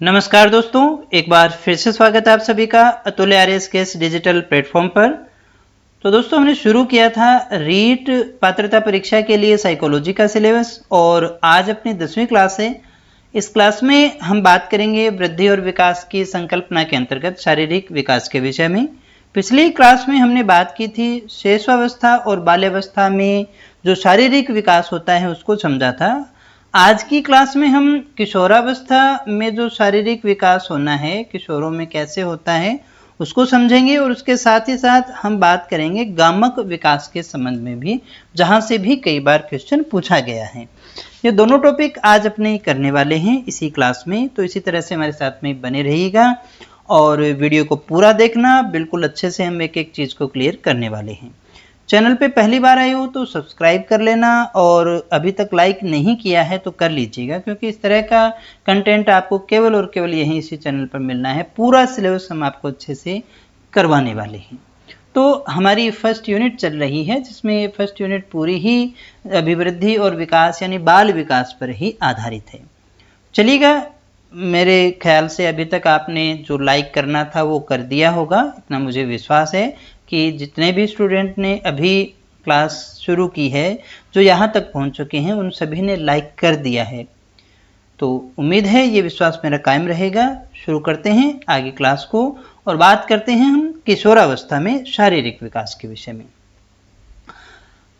नमस्कार दोस्तों, एक बार फिर से स्वागत है आप सभी का अतुल्य आरएस के इस डिजिटल प्लेटफॉर्म पर। तो दोस्तों हमने शुरू किया था रीट पात्रता परीक्षा के लिए साइकोलॉजी का सिलेबस और आज अपनी 10वीं क्लास है। इस क्लास में हम बात करेंगे वृद्धि और विकास की संकल्पना के अंतर्गत शारीरिक विकास के विषय में। पिछली क्लास में हमने बात की थी शैशवावस्था और बाल्यावस्था में जो शारीरिक विकास होता है उसको समझा था। आज की क्लास में हम किशोरावस्था में जो शारीरिक विकास होना है, किशोरों में कैसे होता है उसको समझेंगे और उसके साथ ही साथ हम बात करेंगे गामक विकास के संबंध में भी, जहां से भी कई बार क्वेश्चन पूछा गया है। ये दोनों टॉपिक आज अपने करने वाले हैं इसी क्लास में, तो इसी तरह से हमारे साथ में बने रहिएगा और वीडियो को पूरा देखना। बिल्कुल अच्छे से हम एक एक चीज को क्लियर करने वाले हैं। चैनल पे पहली बार आए हो तो सब्सक्राइब कर लेना और अभी तक लाइक नहीं किया है तो कर लीजिएगा, क्योंकि इस तरह का कंटेंट आपको केवल और केवल यहीं इसी चैनल पर मिलना है। पूरा सिलेबस हम आपको अच्छे से करवाने वाले हैं। तो हमारी फर्स्ट यूनिट चल रही है, जिसमें फर्स्ट यूनिट पूरी ही अभिवृद्धि और विकास यानी बाल विकास पर ही आधारित है। चलिएगा, मेरे ख्याल से अभी तक आपने जो लाइक करना था वो कर दिया होगा, इतना मुझे विश्वास है कि जितने भी स्टूडेंट ने अभी क्लास शुरू की है, जो यहाँ तक पहुँच चुके हैं, उन सभी ने लाइक कर दिया है। तो उम्मीद है ये विश्वास मेरा कायम रहेगा। शुरू करते हैं आगे क्लास को और बात करते हैं हम किशोरावस्था में शारीरिक विकास के विषय में।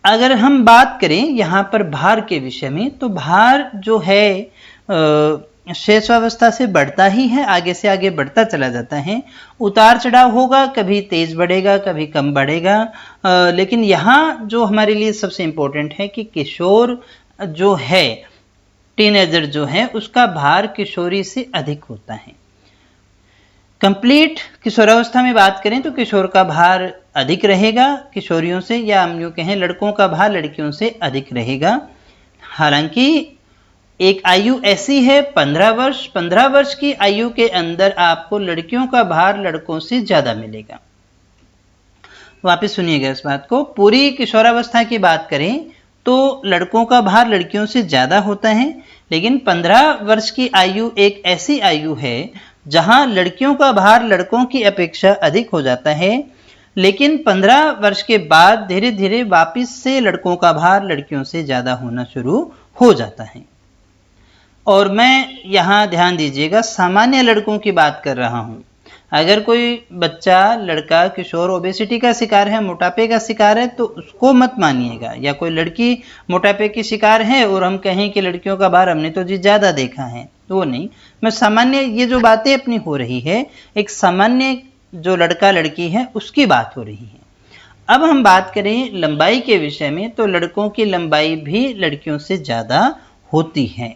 अगर हम बात करें यहाँ पर भार के विषय में, तो भार जो है शैशवावस्था से बढ़ता ही है, आगे से आगे बढ़ता चला जाता है। उतार चढ़ाव होगा, कभी तेज बढ़ेगा कभी कम बढ़ेगा, लेकिन यहाँ जो हमारे लिए सबसे इम्पोर्टेंट है कि किशोर जो है, टीनेजर जो है, उसका भार किशोरी से अधिक होता है। कंप्लीट किशोरावस्था में बात करें तो किशोर का भार अधिक रहेगा किशोरियों से, या हम यूँ कहें लड़कों का भार लड़कियों से अधिक रहेगा। हालांकि एक आयु ऐसी है 15 वर्ष, 15 वर्ष की आयु के अंदर आपको लड़कियों का भार लड़कों से ज्यादा मिलेगा। वापस सुनिएगा इस बात को। पूरी किशोरावस्था की बात करें तो लड़कों का भार लड़कियों से ज्यादा होता है, लेकिन 15 वर्ष की आयु एक ऐसी आयु है जहां लड़कियों का भार लड़कों की अपेक्षा अधिक हो जाता है, लेकिन 15 वर्ष के बाद धीरे धीरे वापस से लड़कों का भार लड़कियों से ज्यादा होना शुरू हो जाता है। और मैं यहाँ ध्यान दीजिएगा, सामान्य लड़कों की बात कर रहा हूँ। अगर कोई बच्चा, लड़का, किशोर ओबेसिटी का शिकार है, मोटापे का शिकार है, तो उसको मत मानिएगा। या कोई लड़की मोटापे की शिकार है और हम कहें कि लड़कियों का भार हमने तो जी ज्यादा देखा है, तो वो नहीं। मैं सामान्य, ये जो बातें अपनी हो रही है, एक सामान्य जो लड़का लड़की है उसकी बात हो रही है। अब हम बात करें लंबाई के विषय में, तो लड़कों की लंबाई भी लड़कियों से ज्यादा होती है।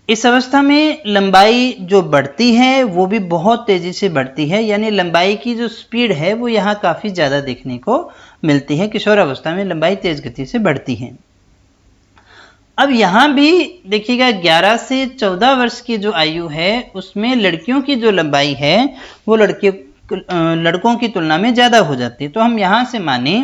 इस अवस्था में लंबाई जो बढ़ती है वो भी बहुत तेजी से बढ़ती है, यानी लंबाई की जो स्पीड है वो यहाँ काफी ज्यादा देखने को मिलती है। किशोर अवस्था में लंबाई तेज गति से बढ़ती है। अब यहाँ भी देखिएगा, 11 से 14 वर्ष की जो आयु है उसमें लड़कियों की जो लंबाई है वो लड़कों की तुलना में ज्यादा हो जाती है। तो हम यहाँ से माने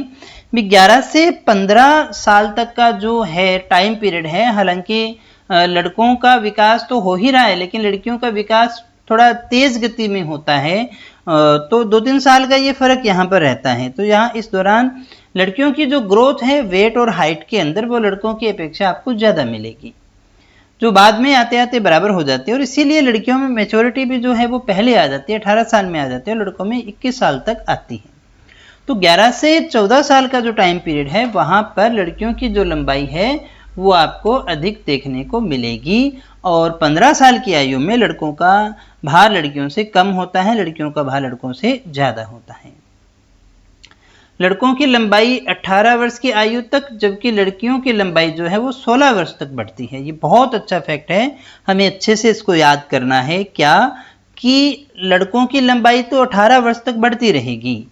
भी 11 से 15 साल तक का जो है टाइम पीरियड है, हालांकि लड़कों का विकास तो हो ही रहा है, लेकिन लड़कियों का विकास थोड़ा तेज गति में होता है, तो 2-3 साल का ये फर्क यहाँ पर रहता है। तो यहाँ इस दौरान लड़कियों की जो ग्रोथ है वेट और हाइट के अंदर, वो लड़कों की अपेक्षा आपको ज्यादा मिलेगी, जो बाद में आते आते बराबर हो जाती है। और इसीलिए लड़कियों में मेच्योरिटी भी जो है वो पहले आ जाती है, 18 साल में आ जाती है, लड़कों में 21 साल तक आती है। तो 11 से 14 साल का जो टाइम पीरियड है, वहां पर लड़कियों की जो लंबाई है वो आपको अधिक देखने को मिलेगी, और 15 साल की आयु में लड़कों का भार लड़कियों से कम होता है, लड़कियों का भार लड़कों से ज्यादा होता है। लड़कों की लंबाई 18 वर्ष की आयु तक, जबकि लड़कियों की लंबाई जो है वो 16 वर्ष तक बढ़ती है। ये बहुत अच्छा फैक्ट है, हमें अच्छे से इसको याद करना है। क्या कि लड़कों की लंबाई तो 18 वर्ष तक बढ़ती रहेगी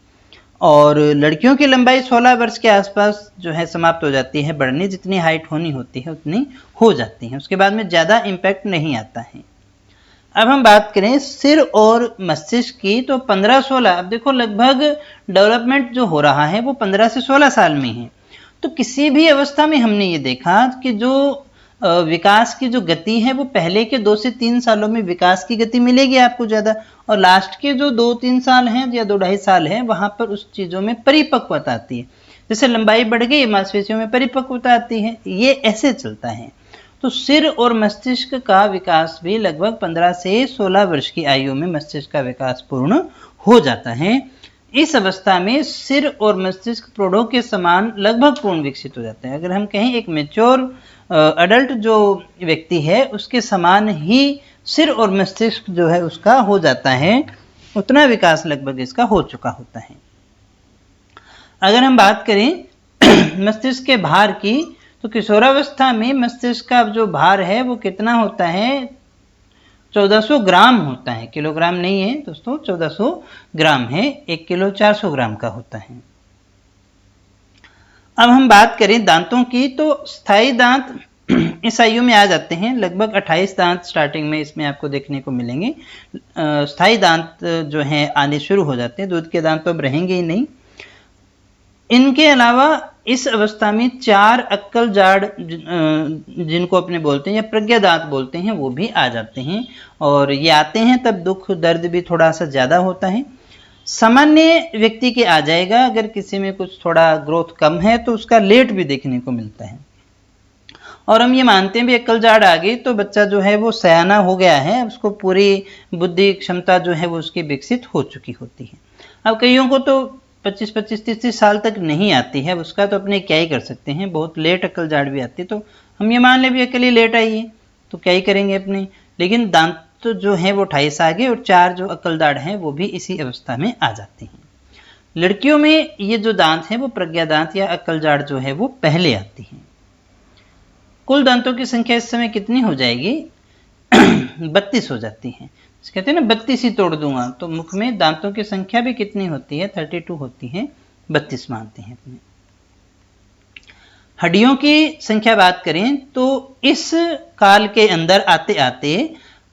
और लड़कियों की लंबाई 16 वर्ष के आसपास जो है समाप्त हो जाती है बढ़नी, जितनी हाइट होनी होती है उतनी हो जाती है, उसके बाद में ज्यादा इम्पैक्ट नहीं आता है। अब हम बात करें सिर और मस्तिष्क की, तो 15-16, अब देखो लगभग डेवलपमेंट जो हो रहा है वो 15 से 16 साल में है। तो किसी भी अवस्था में हमने ये देखा कि जो विकास की जो गति है वो पहले के 2 से 3 सालों में विकास की गति मिलेगी आपको ज़्यादा, और लास्ट के जो 2-3 साल हैं या 2-2.5 साल हैं वहाँ पर उस चीज़ों में परिपक्वता आती है। जैसे लंबाई बढ़ गई, मांसपेशियों में परिपक्वता आती है, ये ऐसे चलता है। तो सिर और मस्तिष्क का विकास भी लगभग 15 से 16 वर्ष की आयु में मस्तिष्क का विकास पूर्ण हो जाता है। इस अवस्था में सिर और मस्तिष्क प्रौढ़ों के समान लगभग पूर्ण विकसित हो जाते हैं। अगर हम कहें एक मैच्योर अडल्ट जो व्यक्ति है उसके समान ही सिर और मस्तिष्क जो है उसका हो जाता है, उतना विकास लगभग इसका हो चुका होता है। अगर हम बात करें मस्तिष्क के भार की, तो किशोरावस्था में मस्तिष्क का जो भार है वो कितना होता है, 1400 ग्राम होता है, किलोग्राम नहीं है दोस्तों, 1400 ग्राम है, 1 किलो 400 ग्राम का होता है। अब हम बात करें दांतों की, तो स्थायी दांत इस आयु में आ जाते हैं, लगभग 28 दांत स्टार्टिंग में इसमें आपको देखने को मिलेंगे। स्थायी दांत जो हैं आने शुरू हो जाते हैं, दूध के दांत तो अब रहेंगे ही नहीं। इनके अलावा इस अवस्था में 4 अक्कल जाड़ जिनको अपने बोलते हैं या प्रज्ञा दांत बोलते हैं वो भी आ जाते हैं, और ये आते हैं तब दुख दर्द भी थोड़ा सा ज़्यादा होता है। सामान्य व्यक्ति के आ जाएगा, अगर किसी में कुछ थोड़ा ग्रोथ कम है तो उसका लेट भी देखने को मिलता है। और हम ये मानते हैं भी अक्कल जाड़ आ गई तो बच्चा जो है वो सयाना हो गया है, उसको पूरी बुद्धि क्षमता जो है वो उसकी विकसित हो चुकी होती है। अब कईयों को तो 25-25, 30 साल तक नहीं आती है, उसका तो अपने क्या ही कर सकते हैं, बहुत लेट अक्ल जाड़ भी आती है, तो हम ये मान ले भी अक्ल ही लेट आई है तो क्या ही करेंगे अपने। लेकिन दांत तो जो है वो 28 आ गए, और 4 जो अक्ल दाढ़ हैं वो भी इसी अवस्था में आ जाते हैं। लड़कियों में ये जो दांत है वो प्रज्ञा दांत या अक्ल जाड़ जो है वो पहले आती है। कुल दांतों की संख्या इस समय कितनी हो जाएगी, 32 हो जाती है। कहते हैं ना 32 ही तोड़ दूंगा, तो मुख में दांतों की संख्या भी कितनी होती है, 32 होती है, 32 मानते हैं अपने। हड्डियों की संख्या बात करें तो इस काल के अंदर आते आते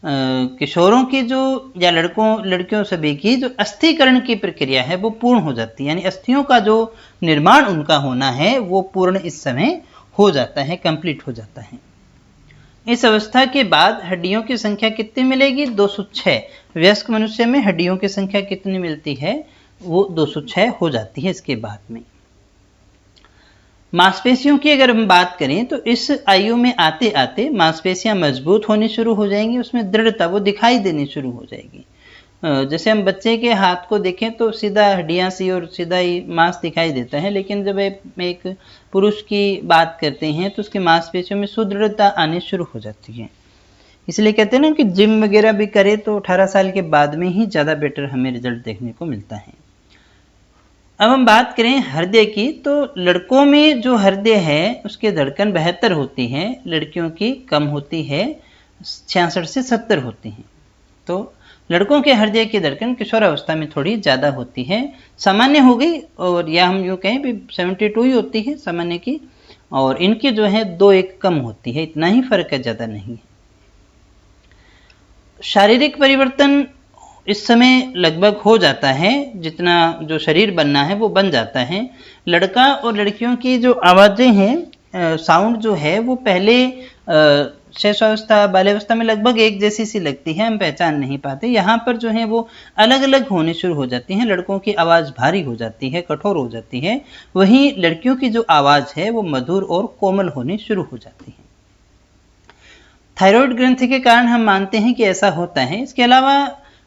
किशोरों की जो या लड़कियों सभी की जो अस्थिकरण की प्रक्रिया है वो पूर्ण हो जाती है, यानी अस्थियों का जो निर्माण उनका होना है वो पूर्ण इस समय हो जाता है, कंप्लीट हो जाता है। इस अवस्था के बाद हड्डियों की संख्या कितनी मिलेगी, 206। वयस्क मनुष्य में हड्डियों की संख्या कितनी मिलती है, वो 206 हो जाती है इसके बाद में। मांसपेशियों की अगर हम बात करें तो इस आयु में आते आते मांसपेशियां मजबूत होनी शुरू हो जाएंगी, उसमें दृढ़ता वो दिखाई देनी शुरू हो जाएगी। जैसे हम बच्चे के हाथ को देखें तो सीधा हड्डियां सी और सीधा ही मांस दिखाई देता है, लेकिन जब एक पुरुष की बात करते हैं तो उसके मांसपेशियों में सुदृढ़ता आनी शुरू हो जाती है। इसलिए कहते हैं ना कि जिम वगैरह भी करे तो 18 साल के बाद में ही ज़्यादा बेटर हमें रिजल्ट देखने को मिलता है। अब हम बात करें हृदय की, तो लड़कों में जो हृदय है उसकी धड़कन 72 होती है, लड़कियों की कम होती है, 66 से 70 होती है। तो लड़कों के हृदय की धड़कन किशोरावस्था में थोड़ी ज़्यादा होती है, सामान्य हो गई, और या हम यूँ कहें भी 72 ही होती है सामान्य की, और इनकी जो है 2-1 कम होती है, इतना ही फर्क है, ज़्यादा नहीं। शारीरिक परिवर्तन इस समय लगभग हो जाता है, जितना जो शरीर बनना है वो बन जाता है। लड़का और लड़कियों की जो आवाज़ें हैं, साउंड जो है वो पहले शैशवावस्था बाल्यावस्था में लगभग एक जैसी सी लगती है, हम पहचान नहीं पाते। यहाँ पर जो है वो अलग अलग होने शुरू हो जाती हैं। लड़कों की आवाज़ भारी हो जाती है, कठोर हो जाती है, वहीं लड़कियों की जो आवाज़ है वो मधुर और कोमल होनी शुरू हो जाती है। थायराइड ग्रंथि के कारण हम मानते हैं कि ऐसा होता है। इसके अलावा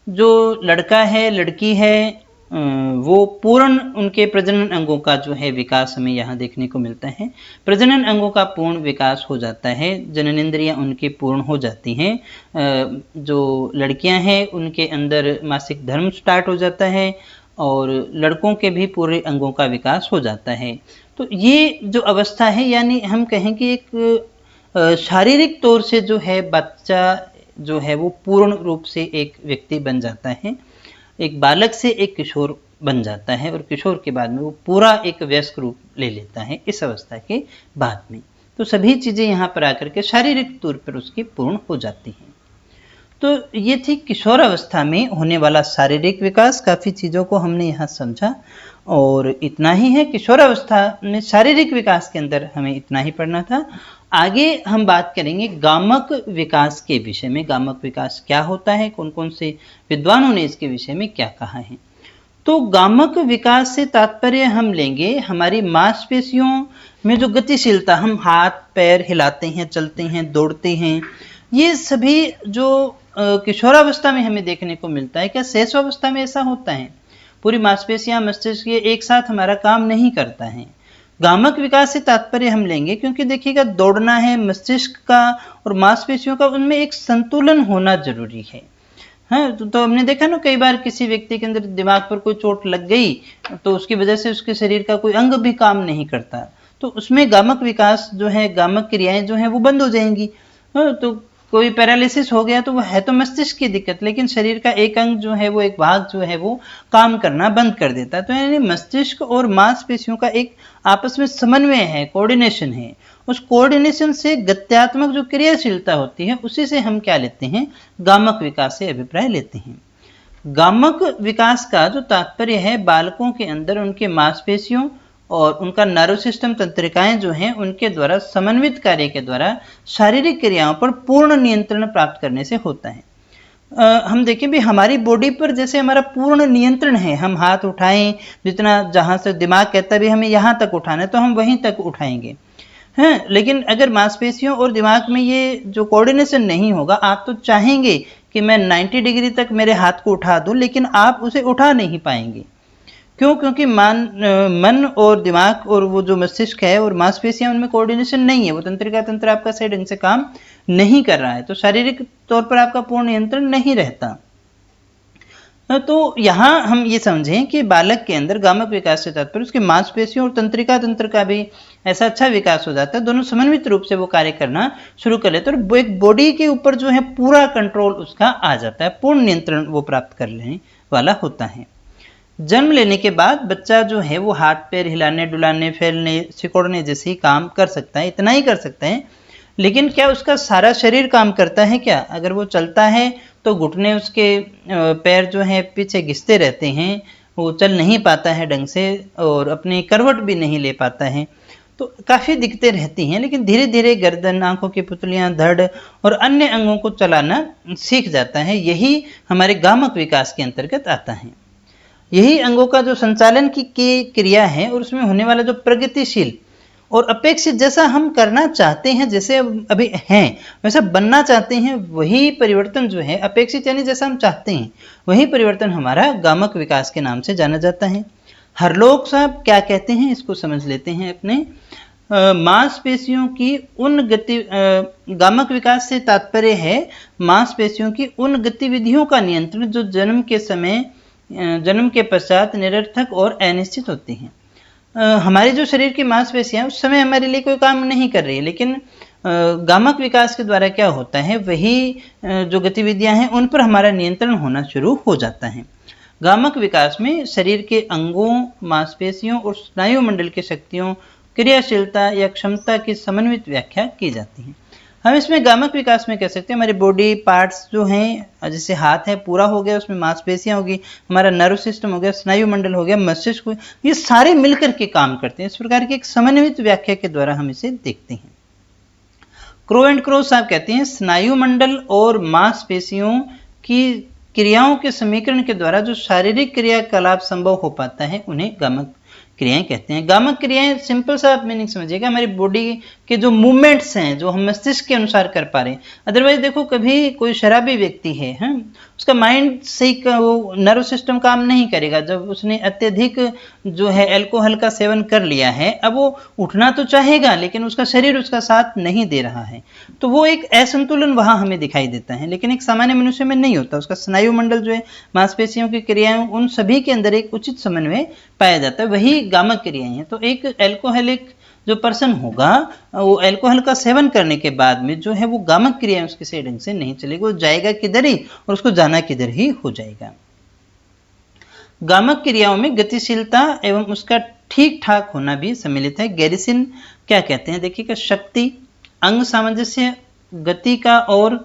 जो लड़का है लड़की है वो पूर्ण उनके प्रजनन अंगों का जो है विकास हमें यहाँ देखने को मिलता है। प्रजनन अंगों का पूर्ण विकास हो जाता है, जननेंद्रियाँ उनकी पूर्ण हो जाती हैं। जो लड़कियाँ हैं उनके अंदर मासिक धर्म स्टार्ट हो जाता है, और लड़कों के भी पूरे अंगों का विकास हो जाता है। तो ये जो अवस्था है, यानी हम कहें कि एक शारीरिक तौर से जो है बच्चा जो है वो पूर्ण रूप से एक व्यक्ति बन जाता है, एक बालक से एक किशोर बन जाता है, और किशोर के बाद में वो पूरा एक वयस्क रूप ले लेता है इस अवस्था के बाद में। तो सभी चीज़ें यहाँ पर आकर के शारीरिक तौर पर उसकी पूर्ण हो जाती हैं। तो ये थी किशोर अवस्था में होने वाला शारीरिक विकास। काफ़ी चीज़ों को हमने यहाँ समझा, और इतना ही है किशोर अवस्था में शारीरिक विकास के अंदर हमें इतना ही पढ़ना था। आगे हम बात करेंगे गामक विकास के विषय में। गामक विकास क्या होता है, कौन कौन से विद्वानों ने इसके विषय में क्या कहा है। तो गामक विकास से तात्पर्य हम लेंगे हमारी मांसपेशियों में जो गतिशीलता, हम हाथ पैर हिलाते हैं, चलते हैं, दौड़ते हैं, ये सभी जो किशोरावस्था में हमें देखने को मिलता है, क्या शैशवावस्था में ऐसा होता है? पूरी मांसपेशियां, मस्तिष्क ये एक साथ हमारा काम नहीं करता है। गामक विकास से तात्पर्य हम लेंगे क्योंकि देखिएगा दौड़ना है, मस्तिष्क का और मांसपेशियों का, उनमें एक संतुलन होना जरूरी है। हाँ, तो हमने देखा ना कई बार किसी व्यक्ति के अंदर दिमाग पर कोई चोट लग गई तो उसकी वजह से उसके शरीर का कोई अंग भी काम नहीं करता, तो उसमें गामक विकास जो है, गामक क्रियाएं जो है वो बंद हो जाएंगी। हाँ, तो कोई पैरालिसिस हो गया तो वो है तो मस्तिष्क की दिक्कत, लेकिन शरीर का एक अंग जो है वो, एक भाग जो है वो काम करना बंद कर देता है। तो यानी मस्तिष्क और मांसपेशियों का एक आपस में समन्वय है, कोऑर्डिनेशन है। उस कोऑर्डिनेशन से गत्यात्मक जो क्रियाशीलता होती है उसी से हम क्या लेते हैं, गामक विकास से अभिप्राय लेते हैं। गामक विकास का जो तात्पर्य है बालकों के अंदर उनके मांसपेशियों और उनका नर्व सिस्टम, तंत्रिकाएं जो हैं उनके द्वारा समन्वित कार्य के द्वारा शारीरिक क्रियाओं पर पूर्ण नियंत्रण प्राप्त करने से होता है। हम देखें भी हमारी बॉडी पर जैसे हमारा पूर्ण नियंत्रण है, हम हाथ उठाएं, जितना जहां से दिमाग कहता भी हमें यहां तक उठाना है तो हम वहीं तक उठाएंगे, हैं। लेकिन अगर मांसपेशियों और दिमाग में ये जो कोऑर्डिनेशन नहीं होगा, आप तो चाहेंगे कि मैं 90 डिग्री तक मेरे हाथ को उठा दूं, लेकिन आप उसे उठा नहीं पाएंगे। क्यों? क्योंकि मन और दिमाग और वो जो मस्तिष्क है और मांसपेशियां, उनमें कोऑर्डिनेशन नहीं है, वो तंत्रिका तंत्र आपका सही ढंग से काम नहीं कर रहा है, तो शारीरिक तौर पर आपका पूर्ण नियंत्रण नहीं रहता। तो यहाँ हम ये समझें कि बालक के अंदर गामक विकास से तात्पर्य उसकी मांसपेशियों और तंत्रिका तंत्र का भी ऐसा अच्छा विकास हो जाता है, दोनों समन्वित रूप से वो कार्य करना शुरू कर लेते हैं और एक बॉडी के ऊपर जो है पूरा कंट्रोल उसका आ जाता है, पूर्ण नियंत्रण वो प्राप्त कर लेने वाला होता है। जन्म लेने के बाद बच्चा जो है वो हाथ पैर हिलाने, डुलाने, फैलने, सिकोड़ने जैसे ही काम कर सकता है, इतना ही कर सकता है। लेकिन क्या उसका सारा शरीर काम करता है क्या? अगर वो चलता है तो घुटने उसके पैर जो हैं पीछे घिसते रहते हैं, वो चल नहीं पाता है ढंग से और अपनी करवट भी नहीं ले पाता है, तो काफ़ी दिक्कतें रहती हैं। लेकिन धीरे धीरे गर्दन, आंखों की पुतलियां, धड़ और अन्य अंगों को चलाना सीख जाता है। यही हमारे गामक विकास के अंतर्गत आता है। यही अंगों का जो संचालन की क्रिया है और उसमें होने वाला जो प्रगतिशील और अपेक्षित, जैसा हम करना चाहते हैं, जैसे अभी हैं वैसा बनना चाहते हैं, वही परिवर्तन जो है अपेक्षित यानी जैसा हम चाहते हैं, वही परिवर्तन हमारा गामक विकास के नाम से जाना जाता है। हरलोग साहब क्या कहते हैं इसको समझ लेते हैं अपने। मांसपेशियों की उन गामक विकास से तात्पर्य है मांसपेशियों की उन गतिविधियों का नियंत्रण जो जन्म के समय, जन्म के पश्चात निरर्थक और अनिश्चित होती हैं। हमारे जो शरीर की मांसपेशियां उस समय हमारे लिए कोई काम नहीं कर रही है, लेकिन गामक विकास के द्वारा क्या होता है, वही जो गतिविधियां हैं उन पर हमारा नियंत्रण होना शुरू हो जाता है। गामक विकास में शरीर के अंगों, मांसपेशियों और स्नायु मंडल की शक्तियों, क्रियाशीलता या क्षमता की समन्वित व्याख्या की जाती है। हम इसमें गामक विकास में कह सकते हैं हमारे बॉडी पार्ट्स जो हैं, जैसे हाथ है पूरा हो गया, उसमें मांसपेशियां होगी, हमारा नर्व सिस्टम हो गया, स्नायु मंडल हो गया, मस्तिष्क हो गया, ये सारे मिलकर के काम करते हैं। इस प्रकार की एक समन्वित व्याख्या के द्वारा हम इसे देखते हैं। क्रो एंड क्रो साहब कहते हैं स्नायु मंडल और मांसपेशियों की क्रियाओं के समीकरण के द्वारा जो शारीरिक क्रियाकलाप संभव हो पाता है उन्हें गामक क्रियाएं कहते हैं। गामक क्रियाएं सिंपल सा आप मीनिंग समझिएगा, हमारी बॉडी के जो मूवमेंट्स हैं जो हम मस्तिष्क के अनुसार कर पा रहे हैं। अदरवाइज देखो कभी कोई शराबी व्यक्ति है, उसका माइंड सही का वो नर्व सिस्टम काम नहीं करेगा। जब उसने अत्यधिक जो है अल्कोहल का सेवन कर लिया है, अब वो उठना तो चाहेगा लेकिन उसका शरीर उसका साथ नहीं दे रहा है, तो वो एक असंतुलन वहां हमें दिखाई देता है। लेकिन एक सामान्य मनुष्य में नहीं होता, उसका स्नायु मंडल जो है, मांसपेशियों की क्रियाएं, उन सभी के अंदर एक उचित समन्वय पाया जाता है, वही गामक क्रियाएं हैं। तो एक अल्कोहलिक जो पर्सन होगा वो अल्कोहल का सेवन करने के बाद में जो है वो गामक क्रियाएं उसके सही ढंग से नहीं चलेगी, वो जाएगा किधर ही और उसको जाना किधर ही हो जाएगा। गामक क्रियाओं में गतिशीलता एवं उसका ठीक ठाक होना भी सम्मिलित है। गैरिसन क्या कहते हैं देखिएगा, शक्ति, अंग सामंजस्य, गति का और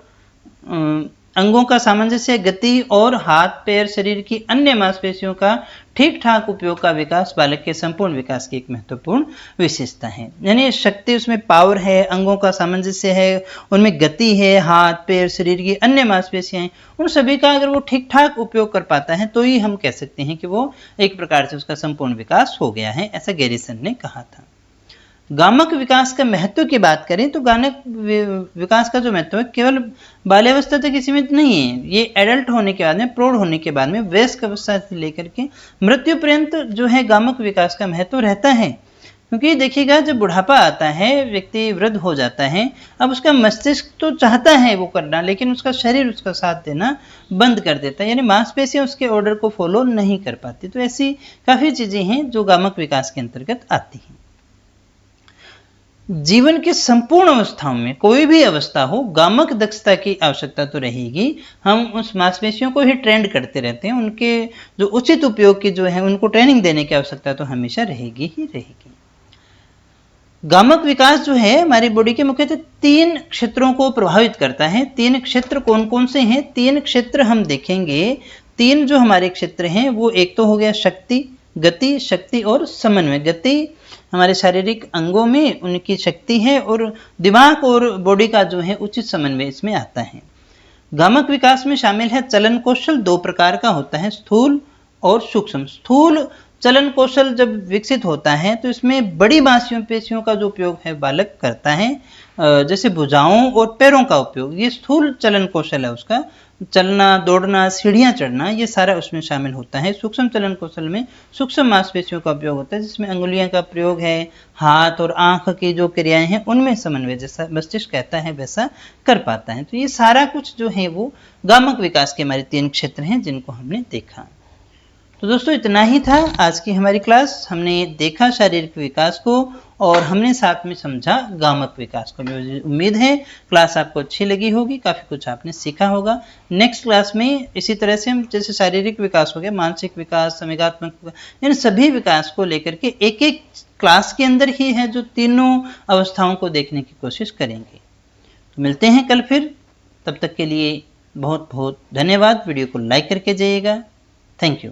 अंगों का सामंजस्य, गति और हाथ पैर शरीर की अन्य मांसपेशियों का ठीक ठाक उपयोग का विकास बालक के संपूर्ण विकास की एक महत्वपूर्ण विशेषता है। यानी शक्ति, उसमें पावर है, अंगों का सामंजस्य है, उनमें गति है, हाथ पैर शरीर की अन्य मांसपेशियां हैं, उन सभी का अगर वो ठीक ठाक उपयोग कर पाता है तो ही हम कह सकते हैं कि वो एक प्रकार से उसका संपूर्ण विकास हो गया है, ऐसा गैरिसन ने कहा था। गामक विकास का महत्व की बात करें तो गामक विकास का जो महत्व है केवल बाल्यावस्था तक सीमित नहीं है, ये एडल्ट होने के बाद में, प्रौढ़ होने के बाद में, वयस्क अवस्था से लेकर के मृत्यु पर्यंत जो है गामक विकास का महत्व रहता है। क्योंकि देखिएगा जब बुढ़ापा आता है, व्यक्ति वृद्ध हो जाता है, अब उसका मस्तिष्क तो चाहता है वो करना, लेकिन उसका शरीर उसका साथ देना बंद कर देता है, यानी मांसपेशियां उसके ऑर्डर को फॉलो नहीं कर पाती। तो ऐसी काफ़ी चीज़ें हैं जो गामक विकास के अंतर्गत आती हैं। जीवन की संपूर्ण अवस्थाओं में कोई भी अवस्था हो, गामक दक्षता की आवश्यकता तो रहेगी। हम उस मांसपेशियों को ही ट्रेंड करते रहते हैं, उनके जो उचित उपयोग की जो है उनको ट्रेनिंग देने की आवश्यकता तो हमेशा रहेगी ही रहेगी। गामक विकास जो है हमारी बॉडी के मुख्यतः 3 क्षेत्रों को प्रभावित करता है। 3 क्षेत्र कौन कौन से हैं? 3 क्षेत्र हम देखेंगे। 3 जो हमारे क्षेत्र हैं वो एक तो हो गया शक्ति, गति, शक्ति और समन्वय। गति हमारे शारीरिक अंगों में उनकी शक्ति है और दिमाग और बॉडी का जो है उचित समन्वय इसमें आता है। गामक विकास में शामिल है चलन कौशल, 2 प्रकार का होता है, स्थूल और सूक्ष्म। स्थूल चलन कौशल जब विकसित होता है तो इसमें बड़ी मांसपेशियों का जो उपयोग है बालक करता है, जैसे भुजाओं और पैरों का उपयोग, ये स्थूल चलन कौशल है उसका। चलना, दौड़ना, सीढ़ियां चढ़ना, ये सारा उसमें शामिल होता है। सूक्ष्म चलन कौशल में सूक्ष्म मांसपेशियों का उपयोग होता है, जिसमें अंगुलियों का प्रयोग है, हाथ और आंख की जो क्रियाएं हैं उनमें समन्वय जैसा मस्तिष्क कहता है वैसा कर पाता है। तो ये सारा कुछ जो है वो गामक विकास के हमारे 3 क्षेत्र हैं जिनको हमने देखा। तो दोस्तों इतना ही था आज की हमारी क्लास। हमने देखा शारीरिक विकास को और हमने साथ में समझा गामक विकास को। मुझे उम्मीद है क्लास आपको अच्छी लगी होगी, काफ़ी कुछ आपने सीखा होगा। नेक्स्ट क्लास में इसी तरह से हम जैसे शारीरिक विकास हो गया, मानसिक विकास, संवेगात्मक विकास, इन सभी विकास को लेकर के एक एक क्लास के अंदर ही है जो तीनों अवस्थाओं को देखने की कोशिश करेंगे। तो मिलते हैं कल फिर, तब तक के लिए बहुत बहुत धन्यवाद। वीडियो को लाइक करके जाइएगा। Thank you.